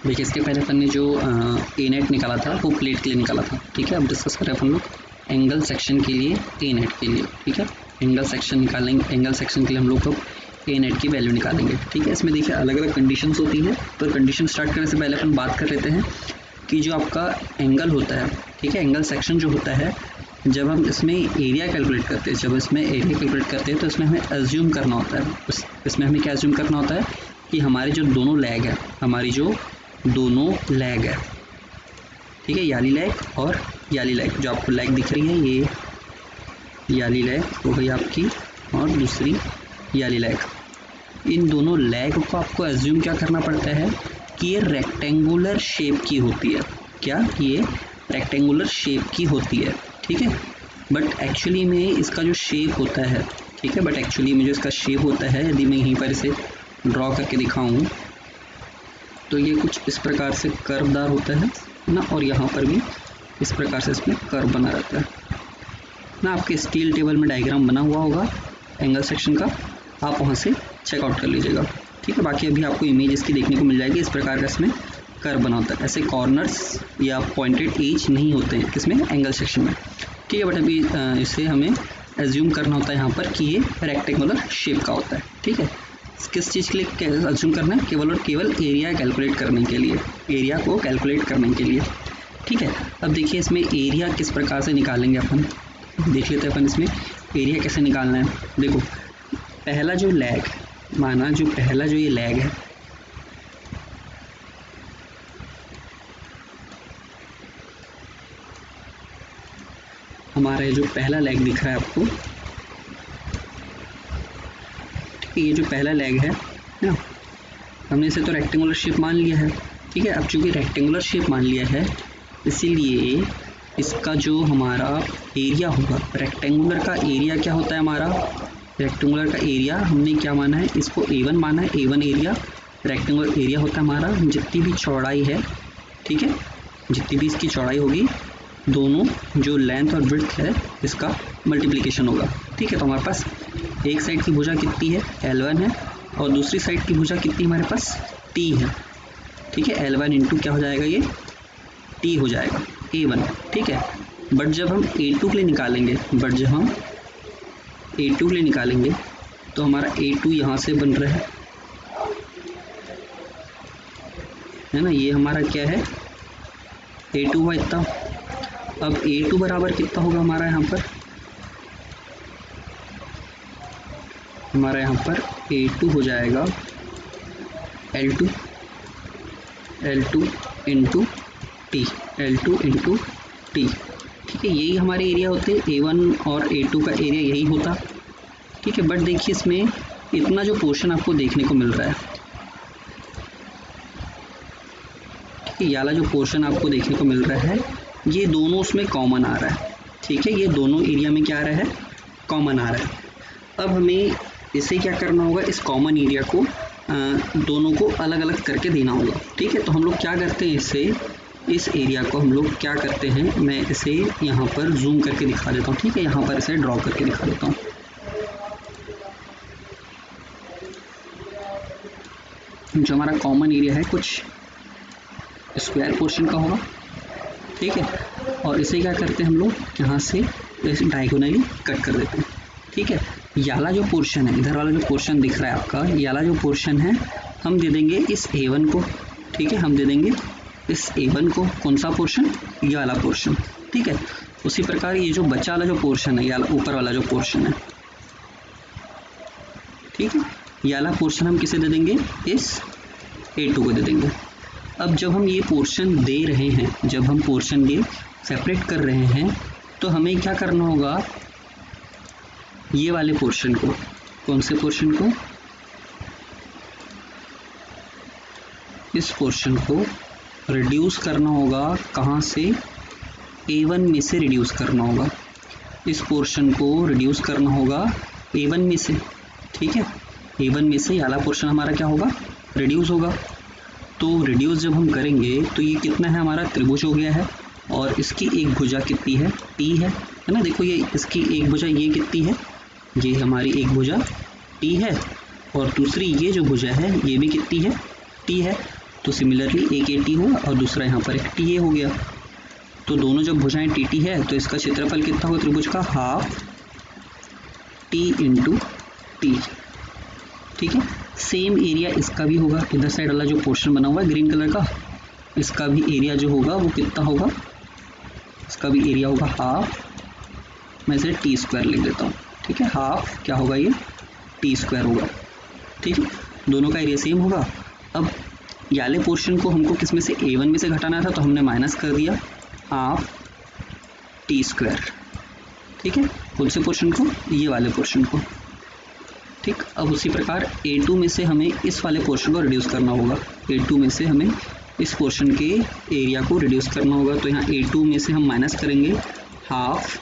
देखिए इसके पहले अपन ने जो ए नेट निकाला था वो प्लेट के लिए निकाला था, ठीक है। अब डिस्कस करें अपन लोग एंगल सेक्शन के लिए ए नेट के लिए, ठीक है। एंगल सेक्शन निकालेंगे, एंगल सेक्शन के लिए हम लोग को ए नेट की वैल्यू निकालेंगे, ठीक है। इसमें देखिए अलग अलग कंडीशंस होती है, तो कंडीशन स्टार्ट करने से पहले अपन बात कर लेते हैं कि जो आपका एंगल होता है, ठीक है, एंगल सेक्शन जो होता है, जब हम इसमें एरिया कैलकुलेट करते हैं, जब इसमें एरिया कैलकुलेट करते हैं तो इसमें हमें एज्यूम करना होता है, इसमें हमें क्या एज्यूम करना होता है कि हमारी जो दोनों लेग है, हमारी जो दोनों लेग है, ठीक है, याली लेग और याली लेग, जो आपको लेग दिख रही है ये याली लेग हो गई आपकी और दूसरी याली लेग, इन दोनों लेग को आपको एज्यूम क्या करना पड़ता है कि ये रेक्टेंगुलर शेप की होती है। क्या? ये रेक्टेंगुलर शेप की होती है, ठीक है। बट एक्चुअली में इसका जो शेप होता है, ठीक है, बट एक्चुअली में जो इसका शेप होता है, यदि मैं यहीं पर इसे ड्रॉ करके दिखाऊं तो ये कुछ इस प्रकार से कर्वदार होता है ना, और यहाँ पर भी इस प्रकार से इसमें कर्व बना रहता है ना। आपके स्टील टेबल में डायग्राम बना हुआ होगा एंगल सेक्शन का, आप वहाँ से चेकआउट कर लीजिएगा, ठीक है। बाकी अभी आपको इमेज इसकी देखने को मिल जाएगी, इस प्रकार का इसमें कर्व बना होता है। ऐसे कॉर्नर्स या पॉइंटेड एज नहीं होते हैं किसमें, एंगल सेक्शन में, ठीक है। बट अभी इसे हमें एज्यूम करना होता है यहाँ पर कि ये रेक्टेंगुलर शेप का होता है, ठीक है। किस चीज़ के लिए एज्यूम करना है? केवल और केवल एरिया कैलकुलेट करने के लिए, एरिया को कैलकुलेट करने के लिए, ठीक है। अब देखिए इसमें एरिया किस प्रकार से निकालेंगे अपन, देख लेते हैं अपन इसमें एरिया कैसे निकालना है। देखो पहला जो लेग, माना जो पहला जो ये लेग है, हमारा ये जो पहला लेग दिख रहा है आपको, ठीक है, ये जो पहला लेग है ना, हमने इसे तो रेक्टेंगुलर शेप मान लिया है, ठीक है। अब चूंकि रेक्टेंगुलर शेप मान लिया है, इसीलिए इसका जो हमारा एरिया होगा, रेक्टेंगुलर का एरिया क्या होता है हमारा, रेक्टेंगुलर का एरिया हमने क्या माना है, इसको A1 माना है। A1 एरिया रेक्टेंगुलर एरिया होता है हमारा जितनी भी चौड़ाई है, ठीक है, जितनी भी इसकी चौड़ाई होगी, दोनों जो लेंथ और विड्थ है इसका मल्टीप्लिकेशन होगा, ठीक है। तो हमारे पास एक साइड की भुजा कितनी है, L1 है, और दूसरी साइड की भुजा कितनी हमारे पास T है, ठीक है। L1 इंटू क्या हो जाएगा, ये T हो जाएगा A1, ठीक है। बट जब हम A2 के लिए निकालेंगे, तो हमारा A2 यहाँ से बन रहा है ना, ये हमारा क्या है, A2 हुआ इतना। अब A2 बराबर कितना होगा हमारा यहाँ पर, हमारा यहाँ पर A2 हो जाएगा L2 into T, L2 into T, ठीक है। यही हमारे एरिया होते, A1 और A2 का एरिया यही होता, ठीक है। बट देखिए इसमें इतना जो पोर्शन आपको देखने को मिल रहा है, ठीक है, ये वाला जो पोर्शन आपको देखने को मिल रहा है, ये दोनों उसमें कॉमन आ रहा है, ठीक है। ये दोनों एरिया में क्या आ रहा है, कॉमन आ रहा है। अब हमें इसे क्या करना होगा, इस कॉमन एरिया को दोनों को अलग अलग करके देना होगा, ठीक है। तो हम लोग क्या करते हैं, इस एरिया को हम लोग क्या करते हैं, मैं इसे यहाँ पर जूम करके दिखा देता हूँ, ठीक है, यहाँ पर इसे ड्रॉ करके दिखा देता हूँ। जो हमारा कॉमन एरिया है कुछ स्क्वायर पोर्शन का होगा, ठीक है, और इसे क्या करते हैं हम लोग, यहाँ से इसे डायगोनली कट कर देते हैं, ठीक है। ये वाला जो पोर्शन है, इधर वाला जो पोर्शन दिख रहा है आपका, ये वाला जो पोर्शन है, हम दे देंगे इस A1 को, ठीक है, हम दे देंगे इस A1 को, कौन सा पोर्शन, ये वाला पोर्शन, ठीक है। उसी प्रकार ये जो बचा वाला जो पोर्शन है, ये ऊपर वाला जो पोर्शन है, ठीक है, ये वाला पोर्शन हम किसे दे देंगे, इस A2 को दे देंगे। अब जब हम ये पोर्शन दे रहे हैं, जब हम पोर्शन ये सेपरेट कर रहे हैं, तो हमें क्या करना होगा, ये वाले पोर्शन को, कौन से पोर्शन को, इस पोर्शन को रिड्यूस करना होगा, कहाँ से, A1 में से रिड्यूस करना होगा, इस पोर्शन को रिड्यूस करना होगा A1 में से, ठीक है। A1 में से ये वाला पोर्शन हमारा क्या होगा, रिड्यूस होगा। तो रिड्यूस जब हम करेंगे तो ये कितना है, हमारा त्रिभुज हो गया है, और इसकी एक भुजा कितनी है, T है ना। देखो ये इसकी एक भुजा ये कितनी है, ये हमारी एक भुजा T है, और दूसरी ये जो भुजा है ये भी कितनी है, T है। तो सिमिलरली एक ए टी हुआ और दूसरा यहाँ पर एक टी ए हो गया। तो दोनों जब भुजाएं टी टी है तो इसका क्षेत्रफल कितना होगा त्रिभुज का, हाफ टी इंटू टी। ठीक है, सेम एरिया इसका भी होगा, इधर साइड वाला जो पोर्शन बना हुआ है ग्रीन कलर का, इसका भी एरिया जो होगा वो कितना होगा, इसका भी एरिया होगा हाफ, मैं इसे टी स्क्वायर लिख देता हूँ। ठीक है, हाफ क्या होगा, ये टी स्क्वायर होगा। ठीक है, दोनों का एरिया सेम होगा। अब ये वाले पोर्शन को हमको किस में से, A1 में से घटाना था, तो हमने माइनस कर दिया हाफ टी स्क्वायर। ठीक है, कौन से पोर्शन को, ये वाले पोर्शन को। ठीक, अब उसी प्रकार A2 में से हमें इस वाले पोर्शन को रिड्यूस करना होगा। A2 में से हमें इस पोर्शन के एरिया को रिड्यूस करना होगा, तो यहाँ A2 में से हम माइनस करेंगे हाफ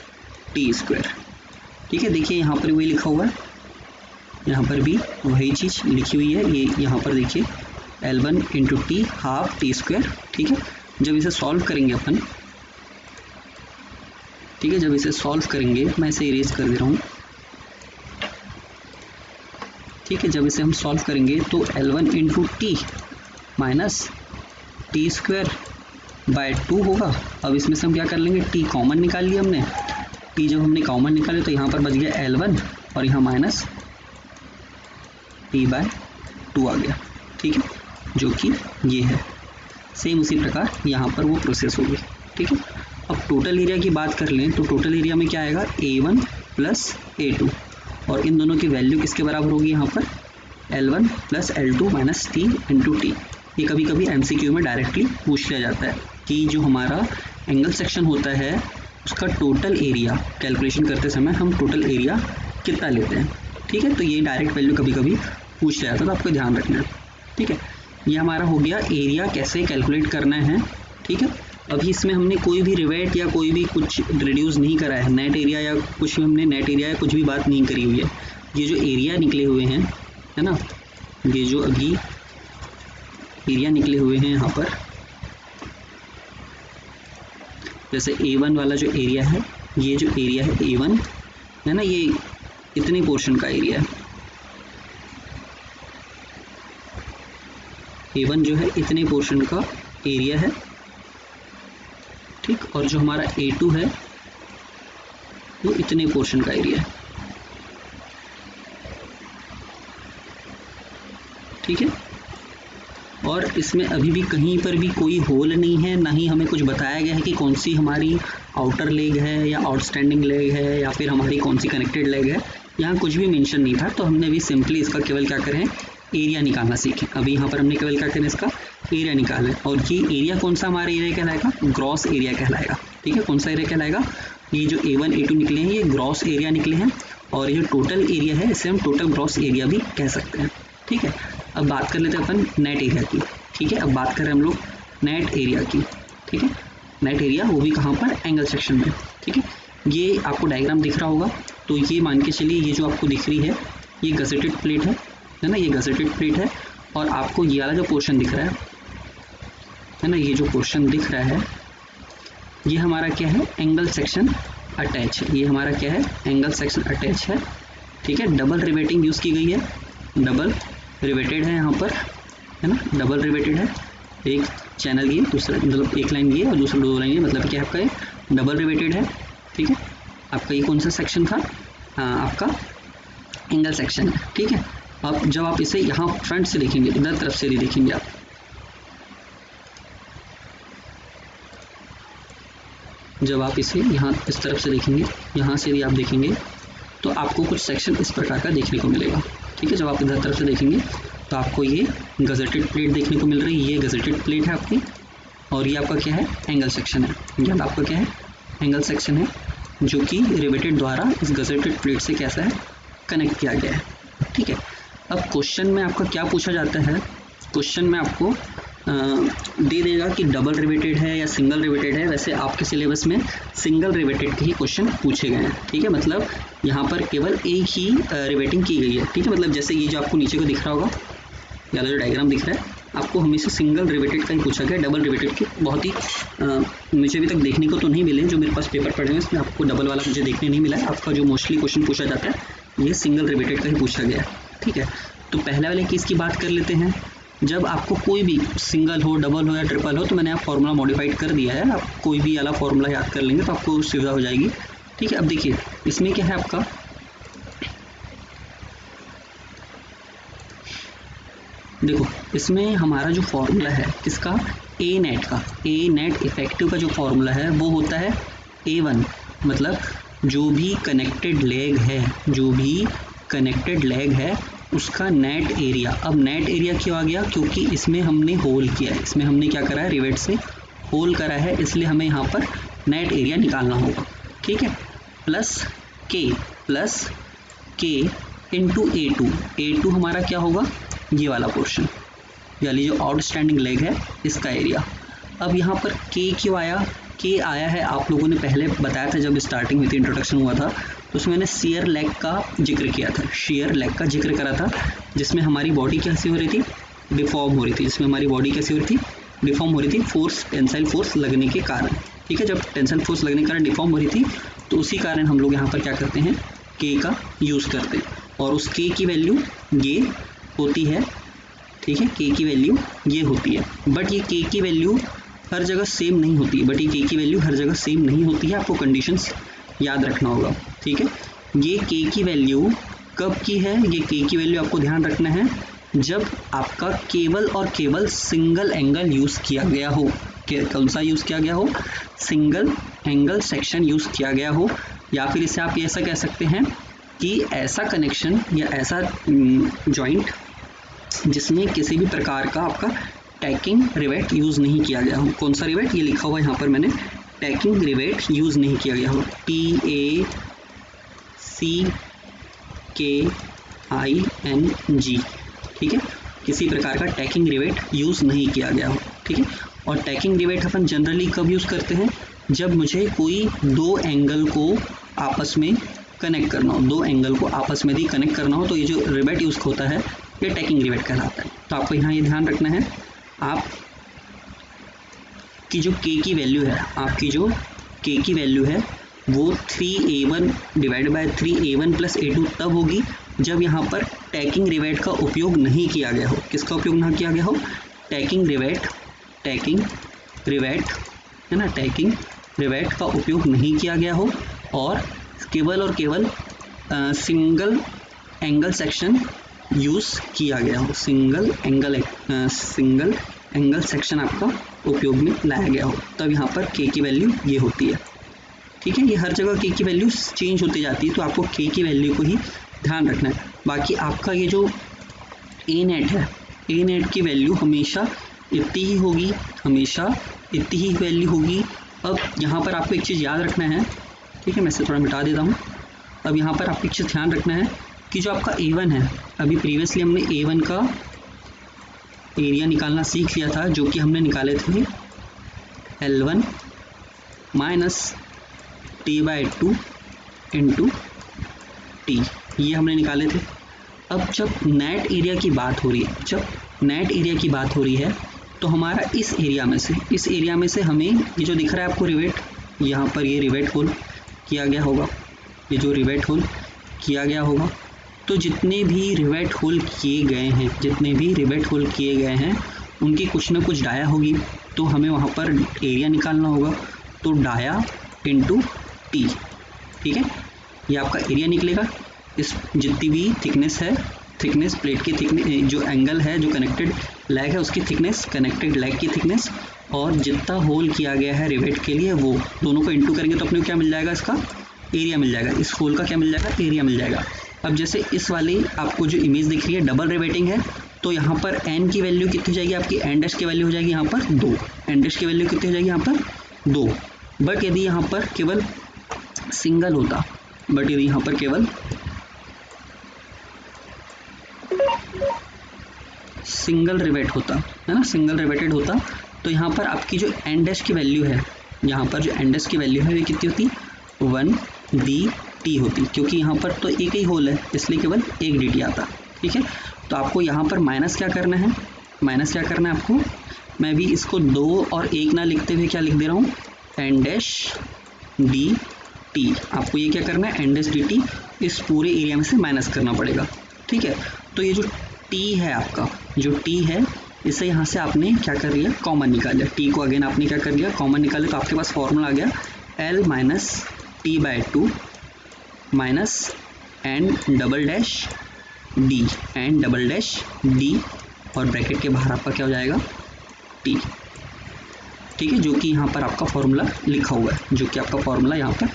टी स्क्वायर। ठीक है, देखिए यहाँ पर वही लिखा हुआ है, यहाँ पर भी वही चीज़ लिखी हुई है। ये यहाँ पर देखिए L1 into T half T square. ठीक है, जब इसे सॉल्व करेंगे अपन, ठीक है, जब इसे सॉल्व करेंगे, मैं इसे इरेज कर दे रहा हूँ। ठीक है, जब इसे हम सॉल्व करेंगे तो L1 into T minus T square by 2 होगा। अब इसमें से हम क्या कर लेंगे, टी कॉमन निकाल लिया हमने। टी जब हमने कॉमन निकाले तो यहाँ पर बच गया L1 और यहाँ माइनस टी बाय 2 आ गया। ठीक है, जो कि ये है। सेम उसी प्रकार यहाँ पर वो प्रोसेस होगी। ठीक है, अब टोटल एरिया की बात कर लें तो टोटल एरिया में क्या आएगा, A1 प्लस A2, और इन दोनों की वैल्यू किसके बराबर होगी, यहाँ पर L1 plus L2 minus T into T. ये कभी कभी MCQ में डायरेक्टली पूछ लिया जाता है कि जो हमारा एंगल सेक्शन होता है उसका टोटल एरिया कैलकुलेशन करते समय हम टोटल एरिया कितना लेते हैं। ठीक है, तो ये डायरेक्ट वैल्यू कभी कभी पूछ लिया जाता है, तो आपको ध्यान रखना है। ठीक है, ये हमारा हो गया एरिया कैसे कैलकुलेट करना है। ठीक है, अभी इसमें हमने कोई भी रिवेट या कोई भी कुछ रिड्यूस नहीं करा है, नेट एरिया या कुछ भी हमने नेट एरिया या कुछ भी बात नहीं करी हुई है। ये जो एरिया निकले हुए हैं, है ना, ये जो अभी एरिया निकले हुए हैं यहाँ पर, जैसे A1 वाला जो एरिया है, ये जो एरिया है A1 है ना, ये इतने पोर्शन का एरिया है। A1 जो है इतने पोर्शन का एरिया है। ठीक, और जो हमारा A2 है वो इतने पोर्शन का एरिया है। ठीक है, और इसमें अभी भी कहीं पर भी कोई होल नहीं है, ना ही हमें कुछ बताया गया है कि कौन सी हमारी आउटर लेग है या आउटस्टैंडिंग लेग है या फिर हमारी कौन सी कनेक्टेड लेग है। यहाँ कुछ भी मेंशन नहीं था, तो हमने भी सिंपली इसका केवल क्या करें, एरिया निकालना सीखें। अभी यहाँ पर हमने केवल क्या करें, इसका एरिया निकालें, और ये एरिया कौन सा हमारा एरिया कहलाएगा, ग्रॉस एरिया कहलाएगा। ठीक है, कौन सा एरिया कहलाएगा, ये जो A1 A2 निकले हैं ये ग्रॉस एरिया निकले हैं, और ये टोटल एरिया है, इसे हम टोटल ग्रॉस एरिया भी कह सकते हैं। ठीक है, अब बात कर लेते हैं अपन नेट एरिया की। ठीक है, अब बात कर रहे हैं हम लोग नेट एरिया की। ठीक है, नेट एरिया वो भी कहाँ पर, एंगल सेक्शन में। ठीक है, ये आपको डायग्राम दिख रहा होगा, तो ये मान के चलिए ये जो आपको दिख रही है ये गसेटेड प्लेट है ना, ये गसेटेड प्लेट है, और आपको ये वाला जो पोर्शन दिख रहा है ना, ये जो पोर्शन दिख रहा है ये हमारा क्या है, एंगल सेक्शन अटैच है। ये हमारा क्या है, एंगल सेक्शन अटैच है। ठीक है, डबल रिवेटिंग यूज़ की गई है, डबल रिवेटेड है यहाँ पर, है ना, डबल रिवेटेड है। एक चैनल ये, दूसरा मतलब एक लाइन ये और दूसरा 2 लाइन ये, मतलब क्या आपका ये डबल रिवेटेड है। ठीक है, आपका ये कौन सा सेक्शन था, आपका एंगल सेक्शन है। ठीक है, अब जब आप इसे यहाँ फ्रंट से देखेंगे, इधर तरफ से भी देखेंगे आप, जब आप इसे यहाँ इस तरफ से देखेंगे, यहाँ से भी आप देखेंगे, तो आपको कुछ सेक्शन इस प्रकार का देखने को मिलेगा। ठीक है, जब आप इधर तरफ से देखेंगे तो आपको ये गजेटेड प्लेट देखने को मिल रही है, ये गजेटेड प्लेट है आपकी, और ये आपका क्या है, एंगल सेक्शन है। ये आपका क्या है, एंगल सेक्शन है, जो कि रिवेटेड द्वारा इस गजेटेड प्लेट से कैसा है, कनेक्ट किया गया है। ठीक है, अब क्वेश्चन में आपका क्या पूछा जाता है, क्वेश्चन में आपको दे देगा कि डबल रिवेटेड है या सिंगल रिवेटेड है। वैसे आपके सिलेबस में सिंगल रिवेटेड के ही क्वेश्चन पूछे गए हैं। ठीक है, मतलब यहाँ पर केवल एक ही रिवेटिंग की गई है। ठीक है, मतलब जैसे ये जो आपको नीचे को दिख रहा होगा, या जो डायग्राम दिख रहा है, आपको हमेशा सिंगल रिवेटेड का ही पूछा गया। डबल रिवेटेड के बहुत ही मुझे अभी तक देखने को तो नहीं मिले, जो मेरे पास पेपर पड़े हैं इसमें आपको डबल वाला मुझे देखने नहीं मिला है। आपका जो मोस्टली क्वेश्चन पूछा जाता है ये सिंगल रिवेटेड का ही पूछा गया है। ठीक है, तो पहले वाले केस की बात कर लेते हैं। जब आपको कोई भी सिंगल हो, डबल हो या ट्रिपल हो, तो मैंने आप फॉर्मूला मॉडिफाइड कर दिया है, आप कोई भी वाला फॉर्मूला याद कर लेंगे तो आपको सुविधा हो जाएगी। ठीक है, अब देखिए इसमें क्या है आपका, देखो इसमें हमारा जो फॉर्मूला है किसका, ए नेट का, ए नेट इफेक्टिव का जो फॉर्मूला है वो होता है A1, मतलब जो भी कनेक्टेड लेग है, जो भी कनेक्टेड लेग है उसका नेट एरिया। अब नेट एरिया क्यों आ गया, क्योंकि इसमें हमने होल किया है, इसमें हमने क्या करा है, रिवेट से होल करा है, इसलिए हमें यहाँ पर नेट एरिया निकालना होगा। ठीक है, प्लस के इंटू A2 हमारा क्या होगा, ये वाला पोर्शन, यानी जो आउटस्टैंडिंग लेग है इसका एरिया। अब यहाँ पर के क्यों आया, के आया है आप लोगों ने पहले बताया था जब स्टार्टिंग हुई थी, इंट्रोडक्शन हुआ था, तो उसमें मैंने शियर लेग का जिक्र किया था, शियर लेग का जिक्र करा था, जिसमें हमारी बॉडी कैसी हो रही थी, डिफॉर्म हो रही थी, जिसमें हमारी बॉडी कैसी हो रही थी, डिफॉर्म हो रही थी, फोर्स, टेंसाइल फोर्स लगने के कारण। ठीक है, जब टेंसाइल फोर्स लगने के कारण डिफॉर्म हो रही थी, तो उसी कारण हम लोग यहाँ पर क्या करते हैं, के का यूज़ करते हैं, और उस के की वैल्यू ये होती है। ठीक है, के की वैल्यू ये होती है, बट ये के की वैल्यू हर जगह सेम नहीं होती है, बट ये के की वैल्यू हर जगह सेम नहीं होती है, आपको कंडीशंस याद रखना होगा। ठीक है, ये के की वैल्यू कब की है, ये के की वैल्यू आपको ध्यान रखना है जब आपका केवल और केवल सिंगल एंगल यूज़ किया गया हो। कौन सा यूज़ किया गया हो, सिंगल एंगल सेक्शन यूज़ किया गया हो, या फिर इसे आप ऐसा कह सकते हैं कि ऐसा कनेक्शन या ऐसा जॉइंट जिसमें किसी भी प्रकार का आपका टैकिंग रिवेट यूज़ नहीं किया गया हो। कौन सा रिवेट, ये लिखा हुआ है यहाँ पर मैंने, टैकिंग रिवेट यूज़ नहीं किया गया हो, TACKING। ठीक है, किसी प्रकार का टैकिंग रिवेट यूज़ नहीं किया गया हो। ठीक है, और टैकिंग रिवेट अपन जनरली कब यूज़ करते हैं, जब मुझे कोई दो एंगल को आपस में कनेक्ट करना हो, दो एंगल को आपस में भी कनेक्ट करना हो, तो ये जो रिवेट यूज़ होता है ये टैकिंग रिवेट कहलाता है। तो आपको यहाँ ये ध्यान रखना है, आप की जो के की वैल्यू है, आपकी जो के की वैल्यू है वो 3A1 divide by 3A1 plus A2 तब होगी जब यहाँ पर टैकिंग रिवेट का उपयोग नहीं किया गया हो। किसका उपयोग ना किया गया हो, टैकिंग रिवेट है ना, टैकिंग रिवेट का उपयोग नहीं किया गया हो, और केवल सिंगल एंगल सेक्शन यूज़ किया गया हो, सिंगल एंगल सेक्शन आपका उपयोग में लाया गया हो, तब यहाँ पर के की वैल्यू ये होती है। ठीक है, ये हर जगह के की वैल्यू चेंज होती जाती है, तो आपको के की वैल्यू को ही ध्यान रखना है। बाकी आपका ये जो ए नेट है, ए नेट की वैल्यू हमेशा इतनी ही होगी, हमेशा इतनी ही वैल्यू होगी। अब यहाँ पर आपको एक चीज़ याद रखना है, ठीक है, मैं इसे थोड़ा मिटा देता हूँ। अब यहाँ पर आपको एक चीज़ ध्यान रखना है कि जो आपका A1 है, अभी प्रीवियसली हमने A1 का एरिया निकालना सीख लिया था, जो कि हमने निकाले थे L1 minus T/2 into T, ये हमने निकाले थे। अब जब नेट एरिया की बात हो रही है, तो हमारा इस एरिया में से हमें ये जो दिख रहा है आपको रिवेट, यहाँ पर ये रिवेट होल किया गया होगा, ये जो रिवेट होल किया गया होगा, तो जितने भी रिवेट होल किए गए हैं उनकी कुछ ना कुछ डाया होगी, तो हमें वहाँ पर एरिया निकालना होगा, तो डाया इंटू टी। ठीक है, ये आपका एरिया निकलेगा। इस जितनी भी थिकनेस प्लेट की थिकनेस, जो एंगल है, जो कनेक्टेड लेग है उसकी थिकनेस, कनेक्टेड लेग की थिकनेस, और जितना होल किया गया है रिवेट के लिए वो दोनों को इंटू करेंगे तो अपने को क्या मिल जाएगा, इसका एरिया मिल जाएगा, इस होल का क्या मिल जाएगा, एरिया मिल जाएगा। अब जैसे इस वाली आपको जो इमेज दिख रही है डबल रिवेटिंग है, तो यहाँ पर एन की वैल्यू कितनी जाएगी, आपकी एन डैश की वैल्यू हो जाएगी यहाँ पर 2, एन डैश की वैल्यू कितनी हो जाएगी यहाँ पर 2। बट यदि यहाँ पर केवल सिंगल होता, सिंगल रिवेट होता है ना, सिंगल रिवेटेड होता, तो यहाँ पर आपकी जो एन डैश की वैल्यू है, यहाँ पर जो एन डैश की वैल्यू है वो कितनी होती, 1dt होती, क्योंकि यहाँ पर तो एक ही होल है इसलिए केवल एक dt आता। ठीक है, तो आपको यहाँ पर माइनस क्या करना है आपको, मैं भी इसको 2 और 1 ना लिखते हुए क्या लिख दे रहा हूँ, एन डैश dt। आपको ये क्या करना है, एन डैश dt इस पूरे एरिया में से माइनस करना पड़ेगा। ठीक है, तो ये जो t है आपका, जो t है इसे यहाँ से आपने क्या कर लिया, कॉमन निकाल लिया, टी को अगेन आपने क्या कर लिया, कॉमन निकाले, तो आपके पास फॉर्मूला आ गया L minus t by 2 minus n double dash d, n double dash d, और ब्रैकेट के बाहर आपका क्या हो जाएगा, टी। ठीक है, जो कि यहाँ पर आपका फॉर्मूला लिखा हुआ है, जो कि आपका फॉर्मूला यहाँ पर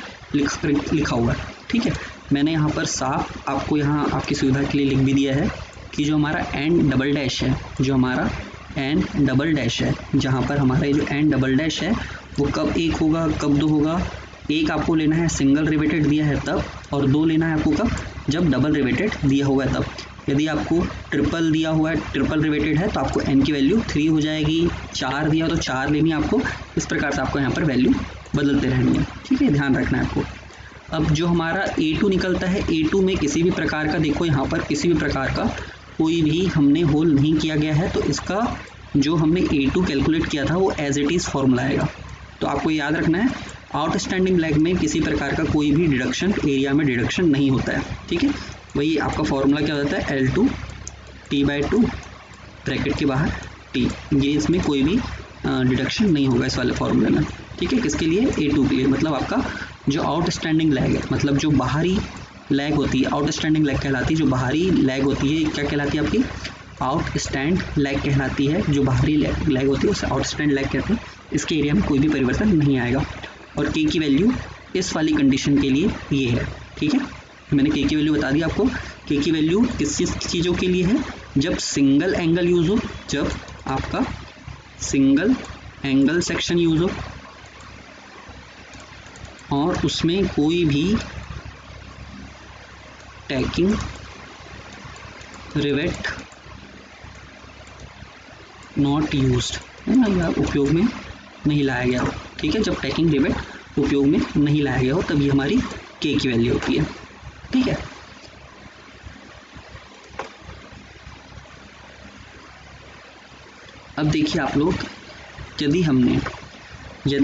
लिखा हुआ है। ठीक है, मैंने यहाँ पर साफ आपको यहाँ आपकी सुविधा के लिए लिख भी दिया है कि जो हमारा एन डबल डैश है, जो हमारा एन डबल डैश है, जहाँ पर हमारा ये जो एन डबल डैश है वो कब 1 होगा, कब 2 होगा। 1 आपको लेना है सिंगल रिवेटेड दिया है तब, और 2 लेना है आपको कब, जब डबल रिवेटेड दिया हुआ है तब। यदि आपको ट्रिपल दिया हुआ है, ट्रिपल रिवेटेड है, तो आपको एन की वैल्यू 3 हो जाएगी। 4 दिया तो 4 लेनी है आपको। इस प्रकार से आपको यहाँ पर वैल्यू बदलते रहनी है। ठीक है, ध्यान रखना है आपको। अब जो हमारा A2 निकलता है, A2 में किसी भी प्रकार का, देखो यहाँ पर किसी भी प्रकार का कोई भी हमने होल नहीं किया गया है, तो इसका जो हमने A2 कैलकुलेट किया था वो एज इट इज़ फॉर्मूला आएगा। तो आपको याद रखना है, आउटस्टैंडिंग लेग में किसी प्रकार का कोई भी डिडक्शन, एरिया में डिडक्शन नहीं होता है। ठीक है, वही आपका फॉर्मूला क्या होता है, L2 टी बाई 2 ब्रैकेट के बाहर टी। ये इसमें कोई भी डिडक्शन नहीं होगा इस वाले फॉर्मूले में। ठीक है, किसके लिए, A2 के लिए। मतलब आपका जो आउटस्टैंडिंग लेग है, मतलब जो बाहरी लेग होती है, आउटस्टैंडिंग लेग कहलाती है। जो बाहरी लेग होती है क्या कहलाती है, आपकी आउटस्टैंड लेग कहलाती है। जो बाहरी लेग होती है उसे आउटस्टैंड लेग कहते हैं। इसके एरिया में कोई भी परिवर्तन नहीं आएगा। और के की वैल्यू इस वाली कंडीशन के लिए ये है। ठीक है, मैंने के की वैल्यू बता दी आपको। के की वैल्यू किस चीज़ों के लिए है, जब सिंगल एंगल यूज़ हो, जब आपका सिंगल एंगल सेक्शन यूज़ हो और उसमें कोई भी टैकिंग रिवेट नॉट यूज्ड है ना, या उपयोग में नहीं लाया गया हो। ठीक है, जब टैकिंग रिवेट उपयोग में नहीं लाया गया हो तब ये हमारी के की वैल्यू होती है। ठीक है, अब देखिए आप लोग, यदि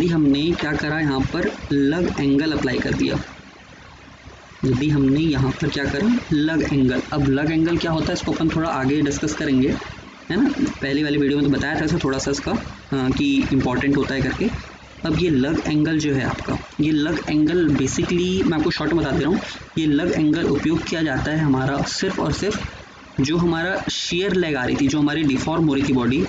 हमने क्या करा, यहाँ पर लग एंगल अप्लाई कर दिया। यदि हमने यहाँ पर क्या करा, लग एंगल। अब लग एंगल क्या होता है इसको अपन थोड़ा आगे डिस्कस करेंगे, है ना। पहले वाली वीडियो में तो बताया था इसे थोड़ा सा इसका कि इम्पॉर्टेंट होता है करके। अब ये लग एंगल जो है आपका, ये लग एंगल बेसिकली मैं आपको शॉर्ट में बता दे रहा हूँ। ये लग एंगल उपयोग किया जाता है हमारा सिर्फ और सिर्फ जो हमारा शेयर लेग आ रही थी, जो हमारी डिफॉर्म हो रही थी बॉडी,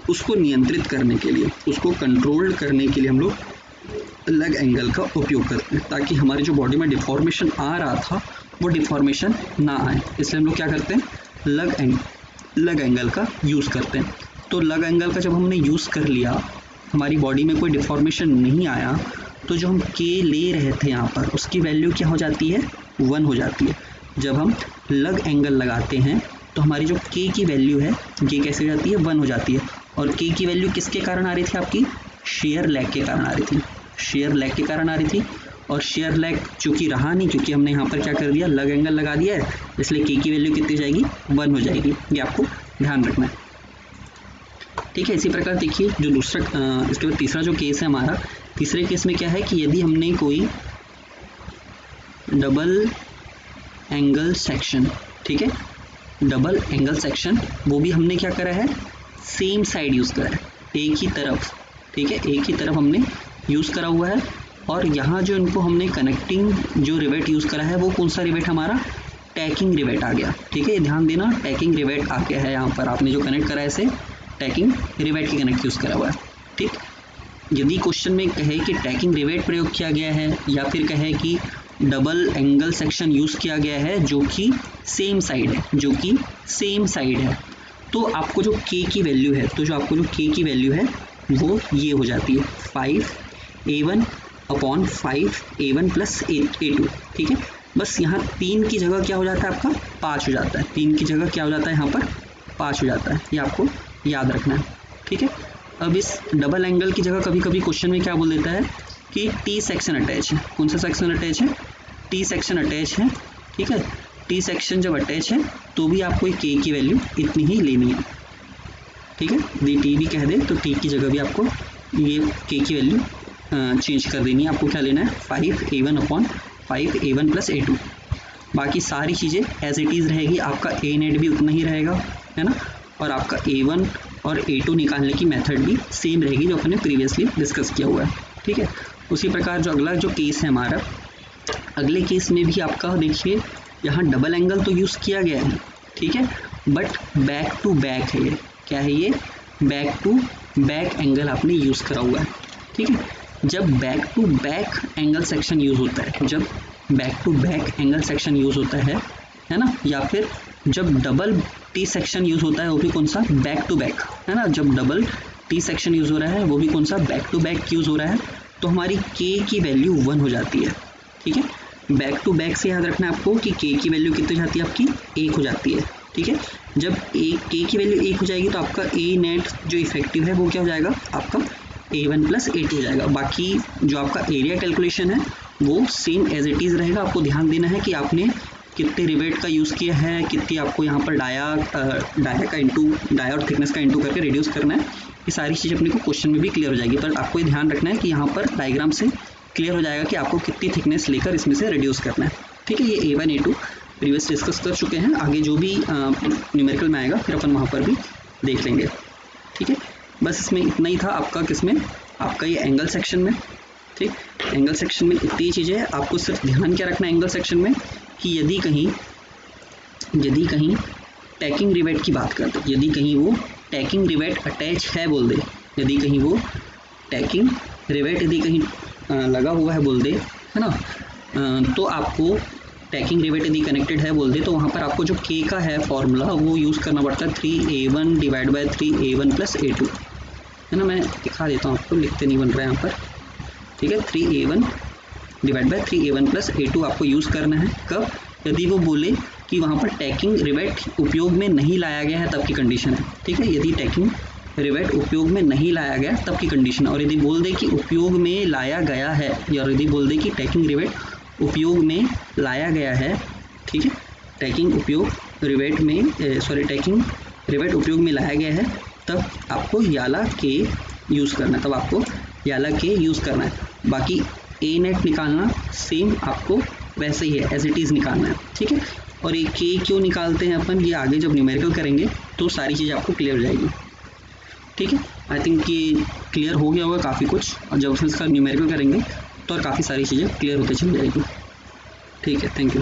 उसको नियंत्रित करने के लिए, उसको कंट्रोल करने के लिए हम लोग लग एंगल का उपयोग करते हैं, ताकि हमारी जो बॉडी में डिफॉर्मेशन आ रहा था वो डिफॉर्मेशन ना आए। इसलिए हम लोग क्या करते हैं, लग एंगल का यूज़ करते हैं। तो लग एंगल का जब हमने यूज़ कर लिया, हमारी बॉडी में कोई डिफॉर्मेशन नहीं आया, तो जो हम के ले रहे थे यहाँ पर, उसकी वैल्यू क्या हो जाती है, 1 हो जाती है। जब हम लग एंगल लगाते हैं तो हमारी जो के की वैल्यू है ये कैसे हो जाती है, 1 हो जाती है। और के की वैल्यू किसके कारण आ रही थी, आपकी शेयर लेग के कारण आ रही थी, शेयर लेग के कारण आ रही थी। और शेयर लेग चूँकि रहा नहीं, क्योंकि हमने यहाँ पर क्या कर दिया, लग एंगल लगा दिया है, इसलिए के की वैल्यू कितनी जाएगी, 1 हो जाएगी। ये आपको ध्यान रखना है। ठीक है, इसी प्रकार देखिए जो दूसरा इसके बाद तीसरा जो केस है हमारा, तीसरे केस में क्या है कि यदि हमने कोई डबल एंगल सेक्शन, ठीक है, डबल एंगल सेक्शन, वो भी हमने क्या करा है, सेम साइड यूज़ करा है, एक ही तरफ। ठीक है, एक ही तरफ हमने यूज़ करा हुआ है। और यहाँ जो इनको हमने कनेक्टिंग जो रिवेट यूज़ करा है वो कौन सा रिवेट, हमारा टैकिंग रिवेट आ गया। ठीक है, ध्यान देना, टैकिंग रिवेट आ गया है। यहाँ पर आपने जो कनेक्ट करा है इसे टैकिंग रिवेट की कनेक्ट यूज़ करा हुआ है। ठीक, यदि क्वेश्चन में कहे कि टैकिंग रिवेट प्रयोग किया गया है, या फिर कहे कि डबल एंगल सेक्शन यूज़ किया गया है जो कि सेम साइड है, जो कि सेम साइड है, तो आपको जो के की वैल्यू है, तो जो आपको जो के की वैल्यू है वो ये हो जाती है 5a1 upon 5a1 plus a2। ठीक है, बस यहाँ 3 की जगह क्या हो जाता है, आपका 5 हो जाता है। 3 की जगह क्या हो जाता है, यहाँ पर 5 हो जाता है। ये आपको याद रखना है। ठीक है, अब इस डबल एंगल की जगह कभी कभी क्वेश्चन में क्या बोल देता है कि टी सेक्शन अटैच है। कौन सा सेक्शन अटैच है, टी सेक्शन अटैच है। ठीक है, टी सेक्शन जब अटैच है तो भी आपको के की वैल्यू इतनी ही लेनी है। ठीक है, यदि टी भी कह दे तो टी की जगह भी आपको ये के की वैल्यू चेंज कर देनी है। आपको क्या लेना है, 5a1 upon 5a1 plus a2। बाकी सारी चीज़ें एज इट इज़ रहेगी, आपका ए नेट भी उतना ही रहेगा, है ना। और आपका A1 और A2 निकालने की मेथड भी सेम रहेगी जो अपने प्रीवियसली डिस्कस किया हुआ है, ठीक है। उसी प्रकार जो अगला जो केस है हमारा, अगले केस में भी आपका देखिए यहाँ डबल एंगल तो यूज़ किया गया है, ठीक है, बट बैक टू बैक है ये, क्या है ये, बैक टू बैक एंगल आपने यूज़ करा हुआ है, ठीक है। जब back to back angle section use होता है, जब back to back angle section use होता है ना, या फिर जब डबल टी सेक्शन यूज़ होता है वो भी कौन सा, बैक टू बैक, है ना, जब डबल टी सेक्शन यूज़ हो रहा है वो भी कौन सा, बैक टू बैक यूज़ हो रहा है, तो हमारी के की वैल्यू 1 हो जाती है, ठीक है। बैक टू बैक से याद रखना है आपको कि के की वैल्यू कितनी हो जाती है आपकी, 1 हो जाती है, ठीक है। जब के की वैल्यू 1 हो जाएगी तो आपका ए नेट जो इफेक्टिव है वो क्या हो जाएगा, आपका A1 प्लस A2 हो जाएगा। बाकी जो आपका एरिया कैलकुलेशन है वो सेम एज इट इज़ रहेगा। आपको ध्यान देना है कि आपने कितने रिवेट का यूज़ किया है, कितनी आपको यहाँ पर डाया और थिकनेस का इंटू करके रिड्यूस करना है, ये सारी चीज़ अपने को क्वेश्चन में भी क्लियर हो जाएगी। पर आपको ये ध्यान रखना है कि यहाँ पर डायग्राम से क्लियर हो जाएगा कि आपको कितनी थिकनेस लेकर इसमें से रिड्यूस करना है, ठीक है। ये A1 A2 प्रीवियस डिस्कस कर चुके हैं, आगे जो भी न्यूमेरिकल में आएगा फिर अपन वहाँ पर भी देख लेंगे, ठीक है। बस इसमें इतना ही था आपका, किसमें, आपका ये एंगल सेक्शन में, ठीक। एंगल सेक्शन में इतनी चीज़ें हैं, आपको सिर्फ ध्यान क्या रखना है एंगल सेक्शन में कि यदि कहीं टैकिंग रिवेट की बात करते, यदि कहीं वो टैकिंग रिवेट अटैच है बोल दे, यदि कहीं वो टैकिंग रिवेट यदि कहीं लगा हुआ है बोल दे, है ना, तो आपको टैकिंग रिवेट यदि कनेक्टेड है बोल दे तो वहाँ पर आपको जो के का है फॉर्मूला वो यूज़ करना पड़ता है 3A1 divide by 3A1 plus A2, है ना। मैं दिखा देता हूँ आपको, लिखते नहीं बन रहा है यहाँ पर, ठीक है। 3A1 divide by 3A1 plus A2 आपको यूज़ करना है कब, यदि वो बोले कि वहाँ पर टैकिंग रिवेट उपयोग में नहीं लाया गया है तब की कंडीशन है, ठीक है। यदि टैकिंग रिवेट उपयोग में नहीं लाया गया तब की कंडीशन है, और यदि बोल दे कि उपयोग में लाया गया है, या यदि बोल दे कि टैकिंग रिवेट उपयोग में लाया गया है, ठीक है, टैकिंग रिवेट उपयोग में लाया गया है, तब आपको याला के यूज़ करना है, बाकी ए नेट निकालना सेम आपको वैसे ही है, एज इट इज़ निकालना है, ठीक है। और ये के क्यों निकालते हैं अपन, ये आगे जब न्यूमेरिकल करेंगे तो सारी चीज़ आपको क्लियर हो जाएगी, ठीक है। आई थिंक ये क्लियर हो गया होगा काफ़ी कुछ, और जब फिर इसका न्यूमेरिकल करेंगे तो और काफ़ी सारी चीज़ें क्लियर होते चल जाएगी, ठीक है। Thank you.